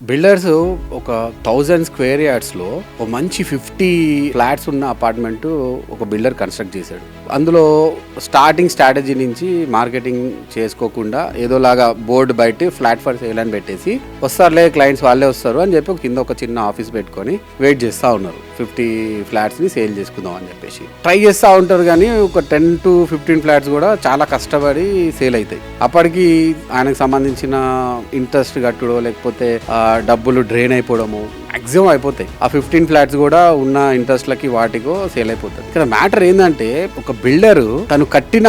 Builders ఒక 1000 square యార్డ్స్లో ఒక మంచి 50 ఫ్లాట్స్ ఉన్న అపార్ట్మెంట్ ఒక బిల్డర్ కన్స్ట్రక్ట్ చేశాడు. అందులో స్టార్టింగ్ స్ట్రాటజీ నుంచి మార్కెటింగ్ చేసుకోకుండా ఏదోలాగా బోర్డు బయట ఫ్లాట్ ఫర్ సేల్ అని పెట్టేసి వస్తారులే క్లయింట్స్ వాళ్ళే వస్తారు అని చెప్పి కింద ఒక చిన్న ఆఫీస్ పెట్టుకొని వెయిట్ చేస్తూ ఉన్నారు. 50 ఫ్లాట్స్ని సేల్ చేసుకుందాం అని చెప్పేసి ట్రై చేస్తూ ఉంటారు. కానీ ఒక 10 to 15 ఫ్లాట్స్ కూడా చాలా కష్టపడి సేల్ అవుతాయి. అప్పటికి ఆయనకు సంబంధించిన ఇంట్రెస్ట్ కట్టుడో లేకపోతే డబ్బులు డ్రైన్ అయిపోవడము మాక్సిమం అయిపోతాయి. ఆ 15 ఫ్లాట్స్ కూడా ఉన్న ఇంట్రెస్ట్లకి వాటికో సేల్ అయిపోతుంది. ఇక్కడ మ్యాటర్ ఏంటంటే ఒక బిల్డర్ తను కట్టిన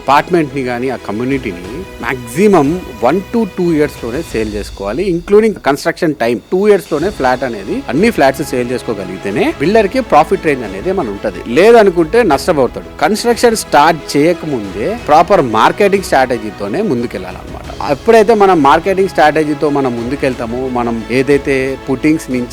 అపార్ట్మెంట్ ని కానీ ఆ కమ్యూనిటీని మాక్సిమం 1 to 2 years లోనే సేల్ చేసుకోవాలి. ఇంక్లూడింగ్ కన్స్ట్రక్షన్ టైం 2 years లోనే ఫ్లాట్ అనేది అన్ని ఫ్లాట్స్ సేల్ చేసుకోగలిగితేనే బిల్డర్ కి ప్రాఫిట్ రేంజ్ అనేది మన ఉంటది. లేదనుకుంటే నష్టపోతాడు. కన్స్ట్రక్షన్ స్టార్ట్ చేయకముందే ప్రాపర్ మార్కెటింగ్ స్ట్రాటజీతోనే ముందుకెళ్ళాలన్నమాట. ఎప్పుడైతే మనం మార్కెటింగ్ స్ట్రాటజీతో మనం ముందుకెళ్తామో, మనం ఏదైతే పుట్టింగ్స్ నుంచి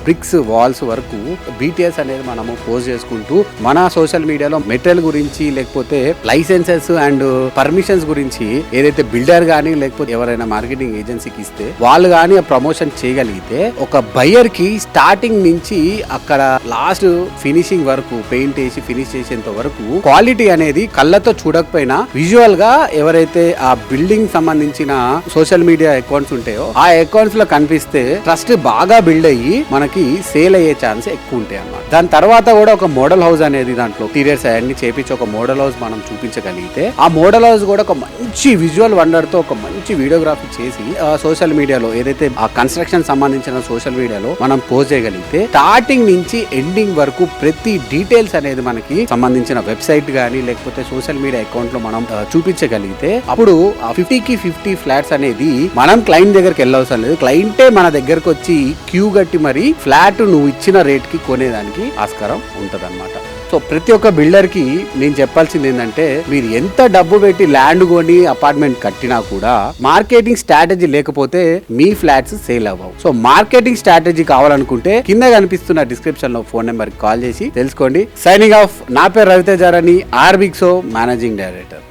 బ్రిక్స్ వాల్స్ వరకు బీటీఎస్ అనేది మనము పోస్ట్ చేసుకుంటూ మన సోషల్ మీడియాలో మెటీరియల్ గురించి లేకపోతే లైసెన్సెస్ అండ్ పర్మిషన్స్ గురించి ఏదైతే బిల్డర్ గానీ లేకపోతే ఎవరైనా మార్కెటింగ్ ఏజెన్సీకి ఇస్తే వాళ్ళు గానీ ప్రమోషన్ చేయగలిగితే ఒక బయ్యర్ కి స్టార్టింగ్ నుంచి అక్కడ లాస్ట్ ఫినిషింగ్ వరకు పెయింట్ వేసి ఫినిష్ చేసేంత వరకు క్వాలిటీ అనేది కళ్ళతో చూడకపోయినా విజువల్ గా ఎవరైతే ఆ బిల్డింగ్ సంబంధించిన సోషల్ మీడియా అకౌంట్స్ ఉంటాయో ఆ అకౌంట్స్ లో కనిపిస్తే ట్రస్ట్ బాగా బిల్డ్ అయ్యి మనకి సేల్ అయ్యే ఛాన్స్ ఎక్కువ ఉంటాయి అన్నమాట. దాని తర్వాత కూడా ఒక మోడల్ హౌస్ అనేది దాంట్లో ఇంటీరియర్స్ అవన్నీ చేపించి ఒక మోడల్ హౌస్ మనం చూపించగలిగితే ఆ మోడల్ హౌస్ కూడా ఒక మంచి విజువల్ వండర్ తో ఒక మంచి వీడియోగ్రఫీ చేసి సోషల్ మీడియాలో ఏదైతే ఆ కన్స్ట్రక్షన్ సంబంధించిన సోషల్ మీడియాలో మనం పోస్ట్ చేయగలిగితే స్టార్టింగ్ నుంచి ఎండింగ్ వరకు ప్రతి డీటెయిల్స్ అనేది మనకి సంబంధించిన వెబ్సైట్ గానీ లేకపోతే సోషల్ మీడియా అకౌంట్ లో మనం చూపించగలిగితే అప్పుడు ఆ 50కి 50 ఫ్లాట్స్ అనేది మనం క్లయింట్ దగ్గరికి వెళ్ళవసరం లేదు. క్లయింటే మన దగ్గరకు వచ్చి క్యూ కట్టి మరి ఫ్లాట్ నువ్వు ఇచ్చిన రేట్ కి కొనేదానికి ఆస్కారం ఉంటది అన్నమాట. సో ప్రతి ఒక్క బిల్డర్ కి నేను చెప్పాల్సింది ఏంటంటే, మీరు ఎంత డబ్బు పెట్టి ల్యాండ్ కొని అపార్ట్మెంట్ కట్టినా కూడా మార్కెటింగ్ స్ట్రాటజీ లేకపోతే మీ ఫ్లాట్స్ సేల్ అవ్వవు. సో మార్కెటింగ్ స్ట్రాటజీ కావాలనుకుంటే కింద కనిపిస్తున్న డిస్క్రిప్షన్ లో ఫోన్ నెంబర్ కాల్ చేసి తెలుసుకోండి. Signing off. నా పేరు రవితేజారాని, ఆర్బిక్సో మేనేజింగ్ డైరెక్టర్.